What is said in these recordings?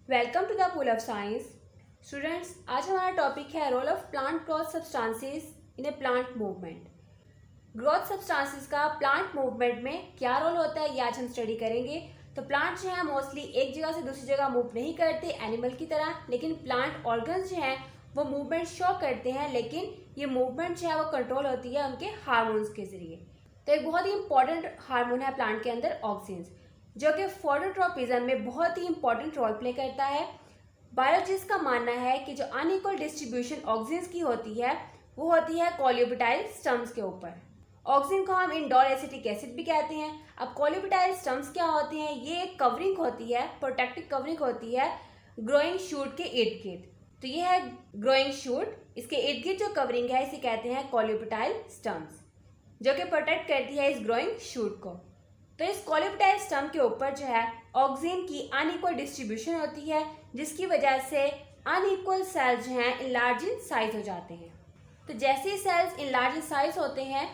Welcome to the pool of science. Students, आज हमारा topic है role of plant growth substances in a plant movement. Growth substances का plant movement में क्या role होता है ये आज हम स्टडी करेंगे। तो प्लांट जो है मोस्टली एक जगह से दूसरी जगह मूव नहीं करते एनिमल की तरह, लेकिन प्लांट ऑर्गन्स जो हैं वो मूवमेंट शो करते हैं, लेकिन ये मूवमेंट जो है वो कंट्रोल होती है उनके हार्मोन्स के जरिए। तो एक बहुत ही इंपॉर्टेंट हार्मोन है प्लांट के अंदर ऑक्सिन, जो कि फोटोट्रोपिज्म में बहुत ही इंपॉर्टेंट रोल प्ले करता है। बायोलॉजिस्ट का मानना है कि जो अनइक्वल डिस्ट्रीब्यूशन ऑक्सीजन की होती है वो होती है कोलिब्यूटाइल स्टम्स के ऊपर। ऑक्सीजन को हम इंडोर एसिटिक एसिड भी कहते हैं। अब कोलिब्यूटाइल स्टम्स क्या होते हैं? ये एक कवरिंग होती है, प्रोटेक्टिव कवरिंग होती है ग्रोइंग शूट के इर्द गिर्द। तो ये है ग्रोइंग शूट, इसके इर्द गिर्द जो कवरिंग है इसे कहते हैं कोलिब्यूटाइल स्टम्स, जो कि प्रोटेक्ट करती है इस ग्रोइंग शूट को। तो इस कोलिब्यूटाइल स्टम के ऊपर जो है ऑक्सीजन की अनइक्वल डिस्ट्रीब्यूशन होती है, जिसकी वजह से अनइक्वल सेल्स जो हैं इनलार्ज इन साइज हो जाते हैं। तो जैसे ही सेल्स इनलार्ज इन साइज होते हैं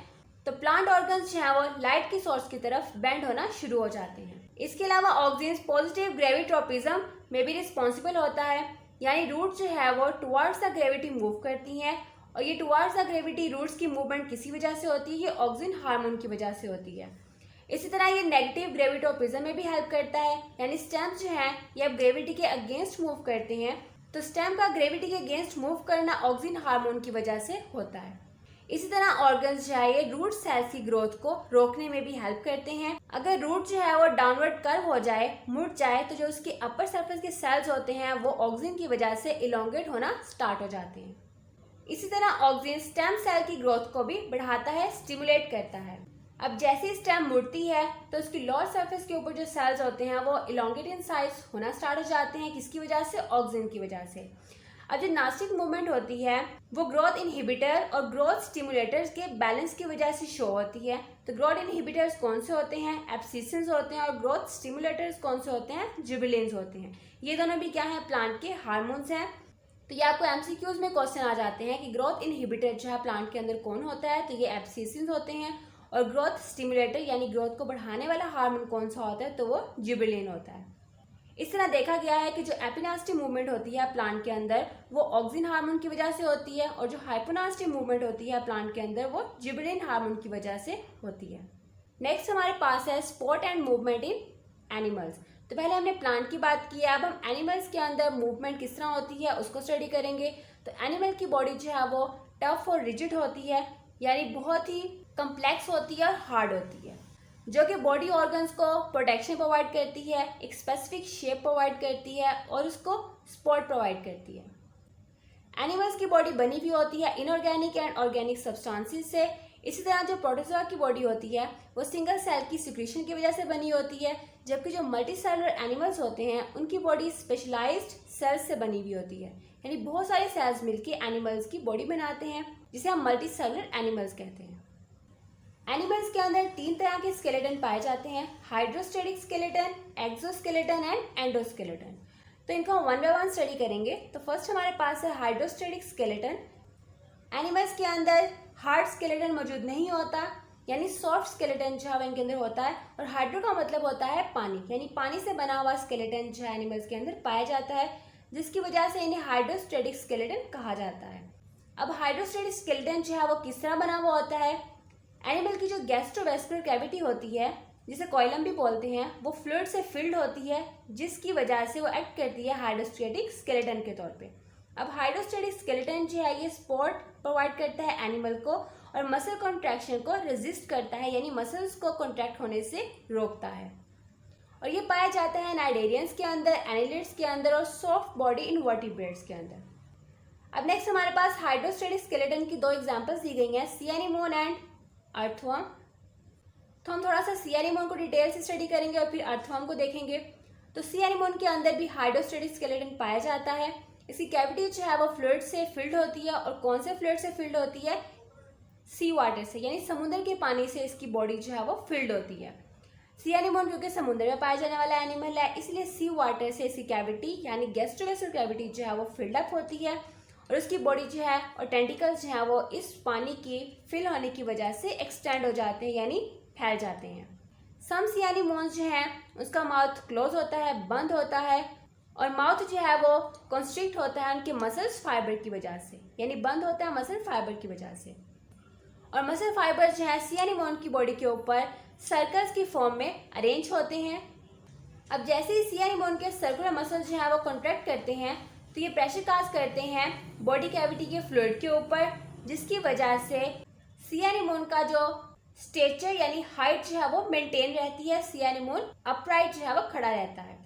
तो प्लांट ऑर्गन्स जो हैं वो लाइट की सोर्स की तरफ बेंड होना शुरू हो जाते हैं। इसके अलावा ऑक्सीजन पॉजिटिव ग्रेविट्रोपिज्म में भी रिस्पॉन्सिबल होता है, यानी रूट जो है वो टुवर्ड्स द ग्रेविटी मूव करती हैं, और ये टुवर्ड्स द ग्रेविटी रूट्स की मूवमेंट किसी वजह से होती है, ये ऑक्सीजन हार्मोन की वजह से होती है। इसी तरह ये नेगेटिव ग्रेविटोपिज्म में भी हेल्प करता है, यानी स्टेम्स जो हैं ये अब ग्रेविटी के अगेंस्ट मूव करते हैं। तो स्टेम का ग्रेविटी के अगेंस्ट मूव करना ऑक्सीजन हार्मोन की वजह से होता है। इसी तरह ऑर्गन्स जो है ये रूट सेल्स की ग्रोथ को रोकने में भी हेल्प करते हैं। अगर रूट जो है वो डाउनवर्ड कर्व हो जाए, मुड़ जाए, तो जो उसके अपर सरफेस के सेल्स होते हैं वो ऑक्सीजन की वजह से इलोंगेट होना स्टार्ट हो जाते हैं। इसी तरह ऑक्सीजन स्टेम सेल की ग्रोथ को भी बढ़ाता है, स्टिमुलेट करता है। अब जैसे स्टेम मुड़ती है तो उसकी लोअर सरफेस के ऊपर जो सेल्स होते हैं वो इलोंगेट इन साइज होना स्टार्ट हो जाते हैं। किसकी वजह से? ऑक्सीजन की वजह से। अब जो नास्टिक मूवमेंट होती है वो ग्रोथ इनहिबिटर और ग्रोथ स्टिमुलेटर्स के बैलेंस की वजह से शो होती है। तो ग्रोथ इनहिबिटर्स कौन से होते हैं? एब्सिसिन्स होते हैं, और ग्रोथ स्टिमुलेटर्स कौन से होते हैं? जिबरेलिन्स होते हैं। ये दोनों भी क्या है? प्लांट के हार्मोन्स हैं। तो ये आपको एमसीक्यूज में क्वेश्चन आ जाते हैं कि ग्रोथ इनहिबिटर जो है प्लांट के अंदर कौन होता है? तो ये एब्सिसिन्स होते हैं, और ग्रोथ स्टिमुलेटर यानी ग्रोथ को बढ़ाने वाला हार्मोन कौन सा होता है? तो वो जिबरेलिन होता है। इस तरह देखा गया है कि जो एपिनास्टिक मूवमेंट होती है प्लांट के अंदर वो ऑक्सीजन हार्मोन की वजह से होती है, और जो हाइपोनास्टिक मूवमेंट होती है प्लांट के अंदर वो जिबरेलिन हार्मोन की वजह से होती है। नेक्स्ट हमारे पास है sport and movement in animals. तो पहले हमने प्लांट की बात की है, अब हम एनिमल्स के अंदर मूवमेंट किस तरह होती है उसको स्टडी करेंगे। तो एनिमल की बॉडी जो है वो टफ और रिजिड होती है, यानी बहुत ही कम्प्लेक्स होती है और हार्ड होती है, जो कि बॉडी ऑर्गन्स को प्रोटेक्शन प्रोवाइड करती है, एक स्पेसिफिक शेप प्रोवाइड करती है, और उसको सपोर्ट प्रोवाइड करती है। एनिमल्स की बॉडी बनी हुई होती है इनऑर्गेनिक एंड ऑर्गेनिक सब्सटेंसेस से। इसी तरह जो प्रोटोजोआ की बॉडी होती है वो सिंगल सेल की सिक्रीशन की वजह से बनी होती है, जबकि जो मल्टी सेलुलर एनिमल्स होते हैं उनकी बॉडी स्पेशलाइज्ड सेल्स से बनी हुई होती है, यानी बहुत सारे सेल्स मिलकर एनिमल्स की बॉडी बनाते हैं, जिसे हम मल्टी सेलुलर एनिमल्स कहते हैं। एनिमल्स के अंदर 3 तरह के स्केलेटन पाए जाते हैं: hydrostatic skeleton, exoskeleton and endoskeleton. तो इनको हम वन बाय वन स्टडी करेंगे। तो फर्स्ट हमारे पास है हाइड्रोस्टेटिक स्केलेटन। एनिमल्स के अंदर हार्ड स्केलेटन मौजूद नहीं होता, यानी सॉफ्ट स्केलेटन जो है इनके अंदर होता है, और हाइड्रो का मतलब होता है पानी, यानी पानी से बना हुआ स्केलेटन जो है एनिमल्स के अंदर पाया जाता है, जिसकी वजह से इन्हें हाइड्रोस्टेटिक स्केलेटन कहा जाता है। अब हाइड्रोस्टेटिक स्केलेटन जो है वो किस तरह बना हुआ होता है? एनिमल की जो गैस्ट्रोवेस्कुलर कैविटी होती है, जिसे कोइलम भी बोलते हैं, वो फ्लूइड से फिल्ड होती है, जिसकी वजह से वो एक्ट करती है हाइड्रोस्टेटिक स्केलेटन के तौर पे। अब हाइड्रोस्टेटिक स्केलेटन जो है ये सपोर्ट प्रोवाइड करता है एनिमल को, और मसल कॉन्ट्रैक्शन को रेजिस्ट करता है, यानी मसल्स को कॉन्ट्रैक्ट होने से रोकता है। और ये पाया जाता है नाइडेरियंस के अंदर, एनिलिड्स के अंदर, और सॉफ्ट बॉडी इनवर्टिब्रेट्स के अंदर। अब नेक्स्ट हमारे पास हाइड्रोस्टेटिक स्केलेटन की 2 एग्जाम्पल्स दी गई हैं, सी एनीमोन एंड अर्थवर्म। तो हम थोड़ा सा सी एनीमोन को डिटेल से स्टडी करेंगे और फिर अर्थवर्म को देखेंगे। तो सी एनीमोन के अंदर भी हाइड्रोस्टेटिक स्केलेटन पाया जाता है। इसकी कैविटी जो है वो फ्लूइड से फिल्ड होती है, और कौन से फ्लूइड से फिल्ड होती है? सी वाटर से, यानी समुद्र के पानी से इसकी बॉडी जो है वो फिल्ड होती है। सी एनीमोन क्योंकि समुद्र में पाया जाने वाला एनिमल है, इसलिए सी वाटर से इसकी कैविटी यानी गैस्ट्रोवेस्कुलर कैविटी जो है वो फिल्ड अप होती है, और उसकी बॉडी जो है और टेंटिकल्स जो है वो इस पानी की फिल होने की वजह से एक्सटेंड हो जाते हैं, यानी फैल जाते हैं। सम सी एनीमोन्स जो हैं उसका माउथ क्लोज होता है, बंद होता है, और माउथ जो है वो कंस्ट्रिक्ट होता है उनके मसल्स फाइबर की वजह से, यानी बंद होता है मसल फाइबर की वजह से। और मसल फाइबर जो है सी एनीमोन की बॉडी के ऊपर सर्कल्स की फॉर्म में अरेंज होते हैं। अब जैसे ही सी एनीमोन के सर्कुलर मसल जो है वो कॉन्ट्रैक्ट करते हैं तो ये प्रेशर काज करते हैं बॉडी कैविटी के फ्लूइड के ऊपर, जिसकी वजह से सी एनीमोन का जो स्टेचर यानी हाइट जो है वो मेंटेन रहती है, सी एनीमोन अपराइट जो है वो खड़ा रहता है।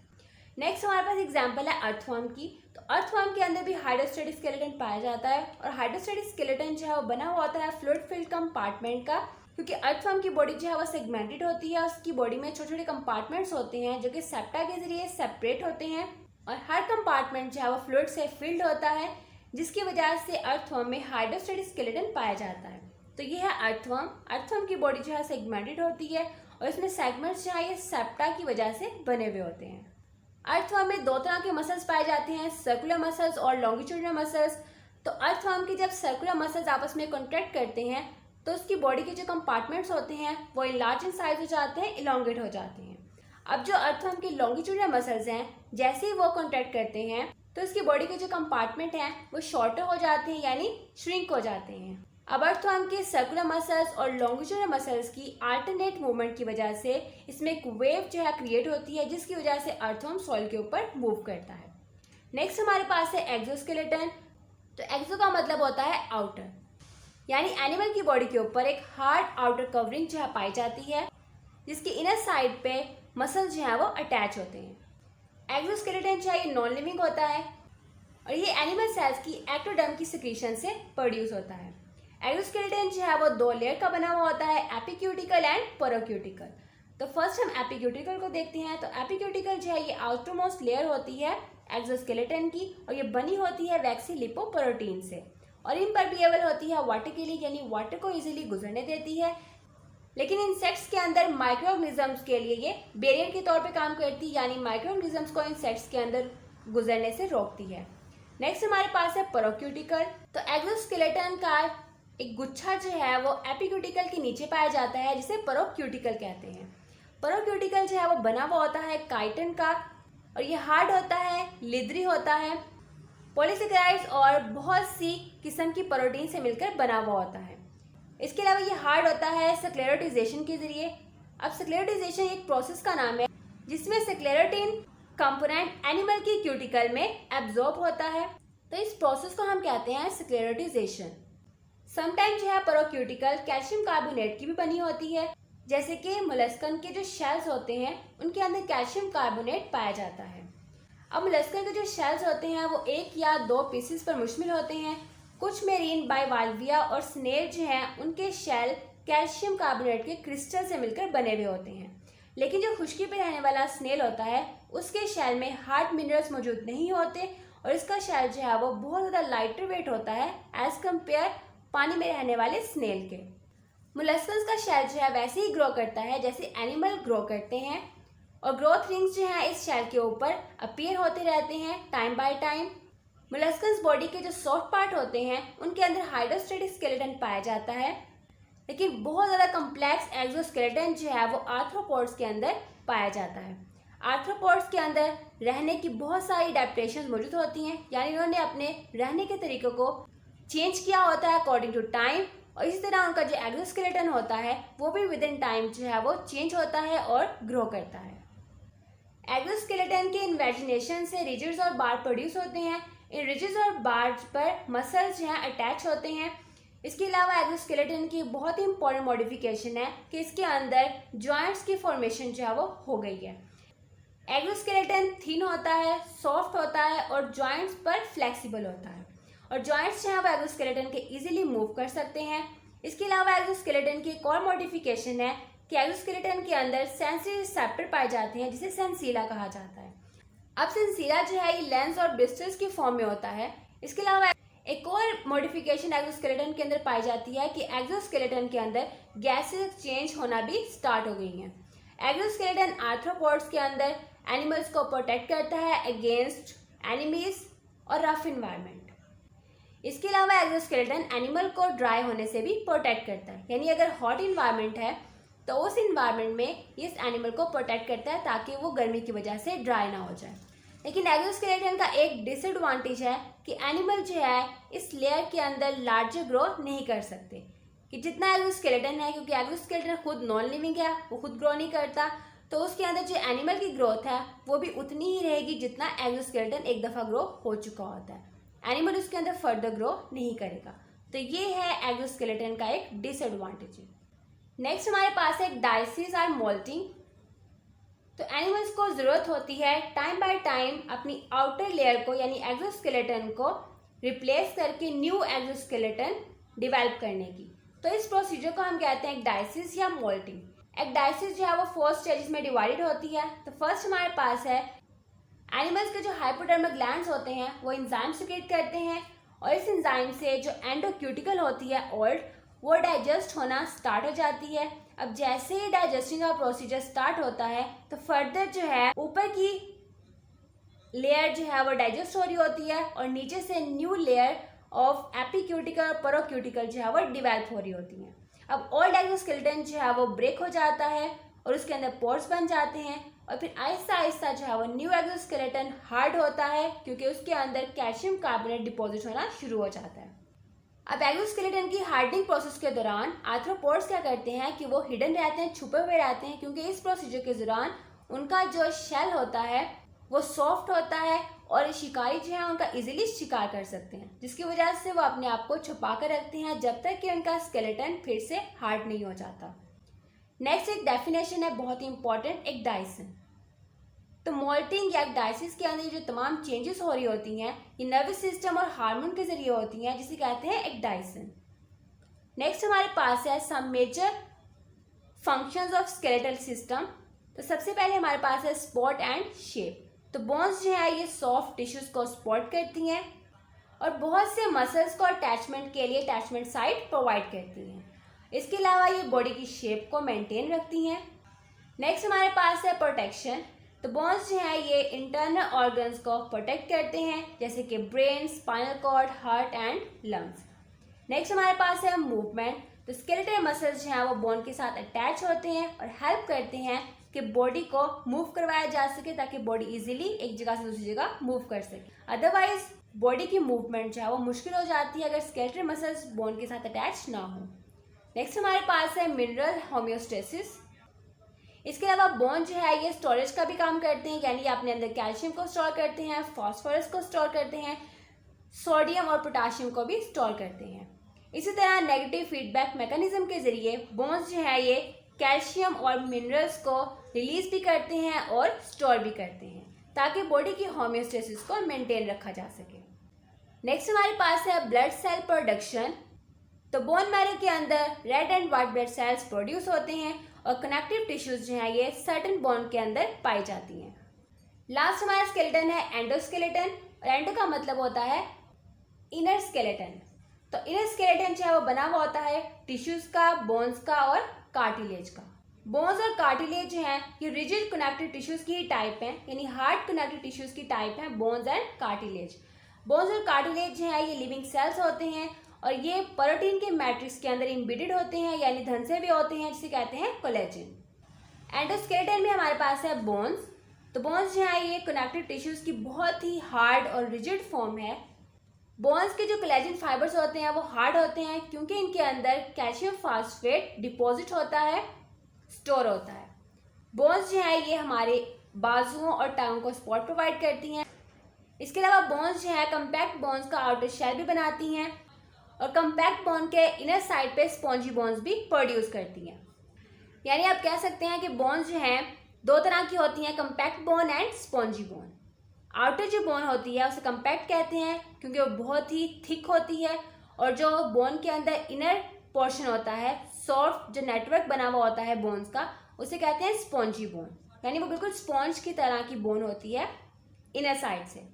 नेक्स्ट हमारे पास एग्जांपल है अर्थवर्म की। तो अर्थवर्म के अंदर भी हाइड्रोस्टेटिक स्केलेटन पाया जाता है और हाइड्रोस्टेटिक स्केलेटन जो है वो बना हुआ होता है फ्लूइड फिल्ड कंपार्टमेंट का, क्योंकि अर्थवर्म की बॉडी जो है वो सेगमेंटेड होती है। उसकी बॉडी में छोटे छोटे कंपार्टमेंट्स होते हैं जो कि सेप्टा के जरिए सेपरेट होते हैं और हर कंपार्टमेंट जो है वो फ्लूइड से फिल्ड होता है, जिसकी वजह से अर्थवर्म में हाइड्रोस्टेटिक स्केलेटन पाया जाता है। तो ये है अर्थवर्म। अर्थवर्म की बॉडी जो है सेगमेंटेड होती है और इसमें सेगमेंट्स जो है ये सेप्टा की वजह से बने हुए होते हैं। अर्थवर्म में दो तरह के मसल्स पाए जाते हैं, सर्कुलर मसल्स और लॉन्गिट्यूडिनल मसल्स। तो अर्थवर्म के जब सर्कुलर मसल्स आपस में कॉन्ट्रैक्ट करते हैं तो उसकी बॉडी के जो कंपार्टमेंट्स होते हैं वो इनलार्ज इन साइज हो जाते हैं, इलोंगेट हो जाते हैं। अब जो अर्थवर्म के लॉन्गिट्यूडिनल मसल्स हैं, जैसे ही वो कॉन्ट्रैक्ट करते हैं तो उसकी बॉडी के जो कंपार्टमेंट हैं वो शॉर्टर हो जाते हैं, यानी श्रिंक हो जाते हैं। अब अर्थवर्म के सर्कुलर मसल्स और लॉन्गिट्यूडिनल मसल्स की अल्टरनेट मूवमेंट की वजह से इसमें एक वेव जो है क्रिएट होती है, जिसकी वजह से अर्थवर्म सॉइल के ऊपर मूव करता है। नेक्स्ट हमारे पास है एक्सोस्केलेटन। तो एक्सो का मतलब होता है आउटर, यानी एनिमल की बॉडी के ऊपर एक हार्ड आउटर कवरिंग जो है पाई जाती है, जिसकी इनर साइड पे मसल जो है वो अटैच होते हैं। एक्सोस्केलेटन जो है ये नॉन लिविंग होता है और ये एनिमल सेल्स की एक्टोडर्म की सिक्रीशन से प्रोड्यूस होता है। एक्सोस्केलेटन जो है वो दो लेयर का बना हुआ होता है, एपिक्यूटिकल एंड पैराक्यूटिकल। तो फर्स्ट हम एपिक्यूटिकल को देखते हैं। तो एपिक्यूटिकल जो है ये आउटर मोस्ट लेयर होती है एक्सोस्केलेटन की और ये बनी होती है वैक्सी लिपोप्रोटीन से और इम्पर्मिएबल होती है वाटर के लिए, यानी वाटर को इजीली गुजरने देती है। लेकिन इंसेक्ट्स के अंदर माइक्रोऑर्गेनिजम्स के लिए ये बैरियर के तौर पे काम करती है, यानी माइक्रोऑर्गेनिजम्स को इंसेक्ट्स के अंदर गुजरने से रोकती है। नेक्स्ट हमारे पास है पैराक्यूटिकल। तो एक्सोस्केलेटन का एक गुच्छा जो है वो एपिक्यूटिकल के नीचे पाया जाता है, जिसे पैराक्यूटिकल कहते हैं। पैराक्यूटिकल जो है वो बना हुआ होता है काइटिन का और ये हार्ड होता है, लिदरी होता है, पॉलीसेकेराइड्स और बहुत सी किस्म की प्रोटीन से मिलकर बना हुआ होता है। इसके अलावा ये हार्ड होता है स्क्लेरोटाइजेशन के जरिए। अब स्क्लेरोटाइजेशन एक प्रोसेस का नाम है जिसमें स्क्लेरोटिन कंपोनेंट एनिमल की क्यूटिकल में एब्जॉर्ब होता है। तो इस प्रोसेस को हम कहते हैं स्क्लेरोटाइजेशन। समटाइम जो है पैराक्यूटिकल कैल्शियम कार्बोनेट की भी बनी होती है, जैसे कि मोलस्कन के जो शेल्स होते हैं उनके अंदर कैल्शियम कार्बोनेट पाया जाता है। अब मोलस्कन के जो शेल्स होते हैं वो एक या दो पीसेस पर मुश्तमिल होते हैं। कुछ मेरीन बाइवाल्विया और स्नेल जो हैं उनके शेल कैल्शियम कार्बोनेट के क्रिस्टल से मिलकर बने हुए होते हैं। लेकिन जो खुश्की पे रहने वाला स्नेल होता है उसके शेल में हार्ड मिनरल्स मौजूद नहीं होते और इसका शेल जो है वो बहुत ज़्यादा लाइटर वेट होता है एज कम्पेयर पानी में रहने वाले स्नेल के। मोलस्कन्स का शेल जो है वैसे ही ग्रो करता है जैसे एनिमल ग्रो करते हैं और ग्रोथ रिंग्स जो है इस शेल के ऊपर अपीयर होते रहते हैं टाइम बाय टाइम। मोलस्कन्स बॉडी के जो सॉफ्ट पार्ट होते हैं उनके अंदर हाइड्रोस्टेटिक स्केलेटन पाया जाता है, लेकिन बहुत ज़्यादा कम्प्लेक्स एक्सोस्केलेटन जो है वो आर्थ्रोपोड्स के अंदर पाया जाता है। आर्थ्रोपोड्स के अंदर रहने की बहुत सारी एडेप्टेशंस मौजूद होती हैं, यानी उन्होंने अपने रहने के तरीक़ों को चेंज किया होता है अकॉर्डिंग टू टाइम और इसी तरह उनका जो एक्सोस्केलेटन होता है वो भी विद इन टाइम जो है वो चेंज होता है और ग्रो करता है। एक्सोस्केलेटन के इन्वेजिनेशन से रिजिड्स और बार प्रोड्यूस होते हैं। इन रिजिड्स और बार्स पर मसल्स जो हैं अटैच होते हैं। इसके अलावा एक्सोस्केलेटन की बहुत ही इंपॉर्टेंट मॉडिफिकेशन है कि इसके अंदर जॉइंट्स की फॉर्मेशन जो है वो हो गई है। एक्सोस्केलेटन थिन होता है, सॉफ्ट होता है और जॉइंट्स पर फ्लेक्सिबल होता है और जॉइंट्स जो है वो एक्सोस्केलेटन के इजीली मूव कर सकते हैं। इसके अलावा एक्सोस्केलेटन की एक और मॉडिफिकेशन है कि एक्सोस्केलेटन के अंदर सेंसरी रिसेप्टर पाए जाते हैं जिसे सेंसीला कहा जाता है। अब सेंसीला जो है ये लेंस और ब्लिस्टर्स की फॉर्म में होता है। इसके अलावा एक और मॉडिफिकेशन एक्सोस्केलेटन के अंदर पाई जाती है कि एक्सोस्केलेटन के अंदर गैसेस चेंज होना भी स्टार्ट हो गई हैं। एक्सोस्केलेटन आर्थ्रोपोड्स के अंदर एनिमल्स को प्रोटेक्ट करता है अगेंस्ट एनिमीज और रफ इन्वायरमेंट। इसके अलावा एक्सोस्केलेटन एनिमल को ड्राई होने से भी प्रोटेक्ट करता है, यानी अगर हॉट इन्वायरमेंट है तो उस इन्वायरमेंट में इस एनिमल को प्रोटेक्ट करता है ताकि वो गर्मी की वजह से ड्राई ना हो जाए। लेकिन एक्सोस्केलेटन का एक डिसएडवांटेज है कि एनिमल जो है इस लेयर के अंदर लार्जर ग्रो नहीं कर सकते, कि जितना एक्सोस्केलेटन है, क्योंकि एक्सोस्केलेटन खुद नॉन लिविंग है, वो खुद ग्रो नहीं करता, तो उसके अंदर जो एनिमल की ग्रोथ है वो भी उतनी ही रहेगी जितना एक्सोस्केलेटन एक दफ़ा ग्रो हो चुका होता है। एनिमल उसके अंदर फर्दर ग्रो नहीं करेगा। तो ये है एक्सोस्केलेटन का एक डिसएडवांटेज। नेक्स्ट हमारे पास है डायसिस और मोल्टिंग। तो एनिमल्स को ज़रूरत होती है टाइम बाय टाइम अपनी आउटर लेयर को यानी एक्सोस्केलेटन को रिप्लेस करके न्यू एक्सोस्केलेटन डेवलप करने की। तो इस प्रोसीजर को हम कहते हैं डायसिस या मोल्टिंग। एक डायसिस जो है वो 4 स्टेजेस में डिवाइडेड होती है। तो फर्स्ट हमारे पास है एनिमल्स के जो हाइपोडर्मल ग्लैंड्स होते हैं वो एंजाइम सिक्रेट करते हैं, और इस एंजाइम से जो एंडोक्यूटिकल होती है ओल्ड, वो डाइजेस्ट होना स्टार्ट हो जाती है। अब जैसे ही डाइजेस्टिंग का प्रोसीजर स्टार्ट होता है तो फर्दर जो है ऊपर की लेयर जो है वो डाइजेस्ट हो रही होती है, और नीचे से न्यू लेयर ऑफ एपीक्यूटिकल और पेरोक्यूटिकल जो है वो डेवलप हो रही होती हैं। अब ओल्ड एक्सोस्केलेटन जो है वो ब्रेक हो जाता है और उसके अंदर पोर्स बन जाते हैं, और फिर आहिस्ता आहिस्ता जो है वो न्यू एक्सोस्केलेटन हार्ड होता है, क्योंकि उसके अंदर कैल्शियम कार्बोनेट डिपॉजिट होना शुरू हो जाता है। अब एक्सोस्केलेटन की हार्डनिंग प्रोसेस के दौरान आर्थ्रोपोड्स क्या करते हैं कि वो हिडन रहते हैं, छुपे हुए रहते हैं, क्योंकि इस प्रोसीजर के दौरान उनका जो शेल होता है वो सॉफ्ट होता है और शिकारी जो है उनका इजीली शिकार कर सकते हैं, जिसकी वजह से वो अपने आप को छुपा कर रखते हैं जब तक कि उनका स्केलेटन फिर से हार्ड नहीं हो जाता। नेक्स्ट एक डेफिनेशन है बहुत ही इंपॉर्टेंट, एक डायसन। तो मोल्टिंग या डायसिस के अंदर जो तमाम चेंजेस हो रही होती हैं ये नर्वस सिस्टम और हार्मोन के जरिए होती हैं, जिसे कहते हैं एक डायसन। नेक्स्ट हमारे पास है some major functions of skeletal system. तो सबसे पहले हमारे पास है स्पॉट एंड शेप। तो बोन्स जो है ये सॉफ्ट टिश्यूज को सपोर्ट करती हैं और बहुत से मसल्स को अटैचमेंट के लिए अटैचमेंट साइट प्रोवाइड करती हैं। इसके अलावा ये बॉडी की शेप को मेंटेन रखती हैं। नेक्स्ट हमारे पास है प्रोटेक्शन। तो बोन्स जो है ये इंटरनल ऑर्गन्स को प्रोटेक्ट करते हैं, जैसे कि brain, spinal cord, heart and lungs. Next हमारे पास है मूवमेंट। तो स्केलेटल मसल्स जो हैं वो बोन के साथ अटैच होते हैं और हेल्प करते हैं कि बॉडी को मूव करवाया जा सके, ताकि बॉडी इजीली एक जगह से दूसरी जगह मूव कर सके। अदरवाइज बॉडी की मूवमेंट जो है वो मुश्किल हो जाती है अगर स्केलेटल मसल्स बोन के साथ अटैच ना हो। नेक्स्ट हमारे पास है मिनरल होम्योस्टेसिस। इसके अलावा बोन जो है ये स्टोरेज का भी काम करते हैं, यानी अपने अंदर कैल्शियम को स्टोर करते हैं, फॉस्फोरस को स्टोर करते हैं, सोडियम और पोटाशियम को भी स्टोर करते हैं। इसी तरह नेगेटिव फीडबैक मैकेनिज्म के जरिए बोन्स जो है ये कैल्शियम और मिनरल्स को रिलीज भी करते हैं और स्टोर भी करते हैं, ताकि बॉडी की होम्योस्टेसिस को मेंटेन रखा जा सके। नेक्स्ट हमारे पास है ब्लड सेल प्रोडक्शन। तो बोन मैरो के अंदर red and white blood cells produce होते हैं और कनेक्टिव टिश्यूज जो है ये सर्टेन बोन के अंदर पाई जाती हैं। लास्ट हमारा स्केलेटन है एंडोस्केलेटन, और एंडो का मतलब होता है इनर स्केलेटन। तो इनर स्केलेटन जो है वो बना हुआ होता है टिश्यूज का, बोन्स का और कार्टिलेज का। बोन्स और कार्टिलेज जो हैं ये रिजिड कनेक्टिव टिश्यूज की ही टाइप हैं, यानी हार्ड कनेक्टिव टिश्यूज की टाइप हैं बोन्स एंड कार्टिलेज। बोन्स और कार्टिलेज जो है ये लिविंग सेल्स होते हैं और ये प्रोटीन के मैट्रिक्स के अंदर इम्बेडेड होते हैं, यानी धंसे हुए होते हैं, जिसे कहते हैं कोलेजन। एंडोस्केलेटन में हमारे पास है बोन्स। तो बोन्स जो है ये कनेक्टिव टिश्यूज की बहुत ही हार्ड और रिजिड फॉर्म है। बोन्स के जो कोलेजन फाइबर्स होते हैं वो हार्ड होते हैं, क्योंकि इनके अंदर कैल्शियम फास्फेट डिपॉजिट होता है, स्टोर होता है। बोन्स जो है ये हमारे बाजुओं और टांगों को सपोर्ट प्रोवाइड करती हैं। इसके अलावा बोन्स जो है कम्पैक्ट बोन्स का आउटर शेल भी बनाती हैं और कम्पैक्ट बोन के इनर साइड पे स्पॉन्जी बोन्स भी प्रोड्यूस करती हैं। यानी आप कह सकते हैं कि बोन्स जो हैं दो तरह की होती हैं, compact bone and spongy bone. Outer जो बोन होती है उसे कम्पैक्ट कहते हैं, क्योंकि वो बहुत ही थिक होती है, और जो बोन के अंदर इनर पोर्शन होता है, सॉफ्ट जो नेटवर्क बना हुआ होता है बोन्स का, उसे कहते हैं स्पॉन्जी बोन। यानी वो बिल्कुल स्पॉन्ज की तरह की बोन होती है इनर साइड से।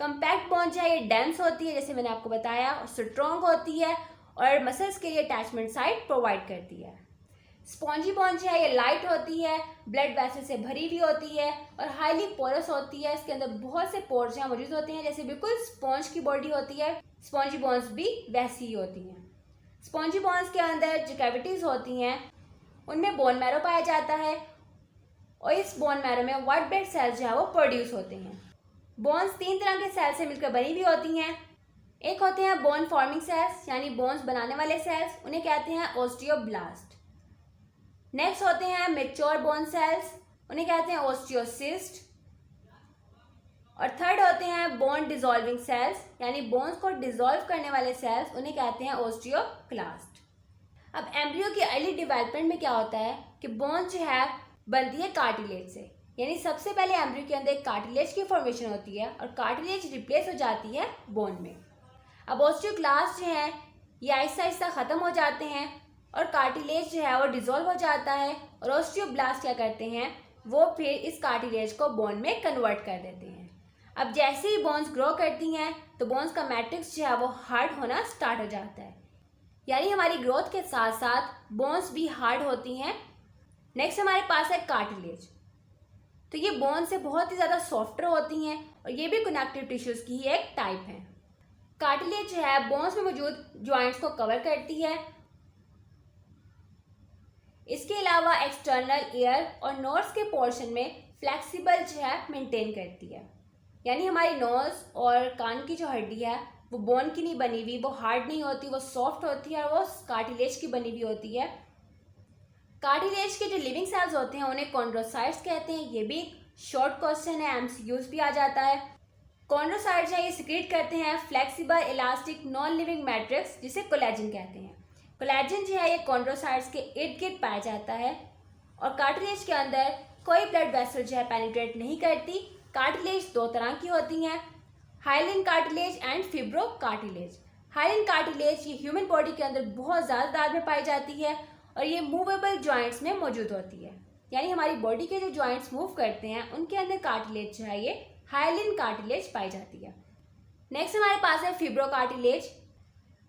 कम्पैक्ट बोन जो है ये डेंस होती है, जैसे मैंने आपको बताया, और स्ट्रॉन्ग होती है और मसल्स के लिए अटैचमेंट साइट प्रोवाइड करती है। स्पॉन्जी बोन जो है ये लाइट होती है, ब्लड वेसल से भरी हुई होती है और हाईली पोरस होती है। इसके अंदर बहुत से पोर्स यहाँ मौजूद होते हैं, जैसे बिल्कुल स्पॉन्ज की बॉडी होती है, स्पॉन्जी बोन्स भी वैसी ही होती हैं। स्पॉन्जी बोन्स के अंदर जो कैविटीज़ होती हैं उनमें बोन मैरो पाया जाता है और इस बोन मैरो में व्हाइट ब्लड सेल्स जो है वो प्रोड्यूस होते हैं। बोन्स 3 तरह के सेल से मिलकर बनी हुई होती हैं। एक होते हैं बोन फॉर्मिंग सेल्स यानी बोन्स बनाने वाले सेल्स, उन्हें कहते हैं ओस्टियोब्लास्ट। नेक्स्ट होते हैं मैच्योर बोन सेल्स, उन्हें कहते हैं ओस्टियोसिस्ट। और थर्ड होते हैं बोन डिसॉल्विंग सेल्स यानी बोन्स को डिसॉल्व करने वाले सेल्स, उन्हें कहते हैं ओस्टियोक्लास्ट। अब एम्ब्रियो की अर्ली डेवलपमेंट में क्या होता है कि बोन जो है बनती है कार्टिलेज से, यानी सबसे पहले एम्ब्रियो के अंदर एक कार्टिलेज की फॉर्मेशन होती है और कार्टिलेज रिप्लेस हो जाती है बोन में। अब ओस्टियोक्लास्ट जो है ये आहिस्ता आहिस्ता ख़त्म हो जाते हैं और कार्टिलेज जो है वो डिसॉल्व हो जाता है और ओस्टियोब्लास्ट क्या करते हैं, वो फिर इस कार्टिलेज को बोन में कन्वर्ट कर देते हैं। अब जैसे ही बोन्स ग्रो करती हैं तो बोन्स का मैट्रिक्स जो है वो हार्ड होना स्टार्ट हो जाता है, यानी हमारी ग्रोथ के साथ साथ बोन्स भी हार्ड होती हैं। नेक्स्ट हमारे पास है कार्टिलेज। तो ये बोन से बहुत ही ज़्यादा सॉफ्टर होती हैं और ये भी कनेक्टिव टिश्यूज़ की ही एक टाइप है। कार्टिलेज जो है बोन्स में मौजूद जॉइंट्स को कवर करती है। इसके अलावा एक्सटर्नल ईयर और नोज के पोर्शन में फ्लेक्सिबल जो है मेंटेन करती है, यानी हमारी नोज और कान की जो हड्डी है वो बोन की नहीं बनी हुई, वो हार्ड नहीं होती, वो सॉफ्ट होती है और वो कार्टिलेज की बनी हुई होती है। कार्टिलेज के जो लिविंग सेल्स होते हैं उन्हें कॉन्ड्रोसाइट्स कहते हैं। ये भी एक शॉर्ट क्वेश्चन है, एमसीक्यूज भी आ जाता है। कॉन्ड्रोसाइट्स है ये सिक्रीट करते हैं flexible elastic non living matrix जिसे कोलेजन कहते हैं। कोलेजन जो है ये कॉन्ड्रोसाइट्स के इर्द गिर्द पाया जाता है और कार्टिलेज के अंदर कोई ब्लड वेसल जो है पेनिट्रेट नहीं करती। कार्टिलेज 2 तरह की होती हैं, hyaline cartilage and fibro cartilage. Hyaline cartilage ये ह्यूमन बॉडी के अंदर बहुत ज़्यादा तादाद में पाई जाती है और ये मूवेबल जॉइंट्स में मौजूद होती है, यानी हमारी बॉडी के जो जॉइंट्स मूव करते हैं उनके अंदर कार्टिलेज जो है ये हाइलिन कार्टिलेज पाई जाती है। नेक्स्ट हमारे पास है फिब्रो कार्टिलेज।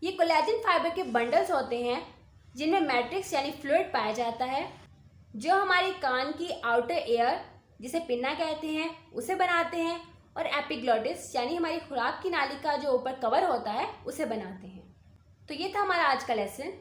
ये कोलेजन फाइबर के बंडल्स होते हैं जिनमें मैट्रिक्स यानी फ्लूइड पाया जाता है जो हमारी कान की आउटर एयर जिसे पिन्ना कहते हैं उसे बनाते हैं और एपिग्लोटिस यानी हमारी खुराक की नाली का जो ऊपर कवर होता है उसे बनाते हैं। तो ये था हमारा आज का लेसन।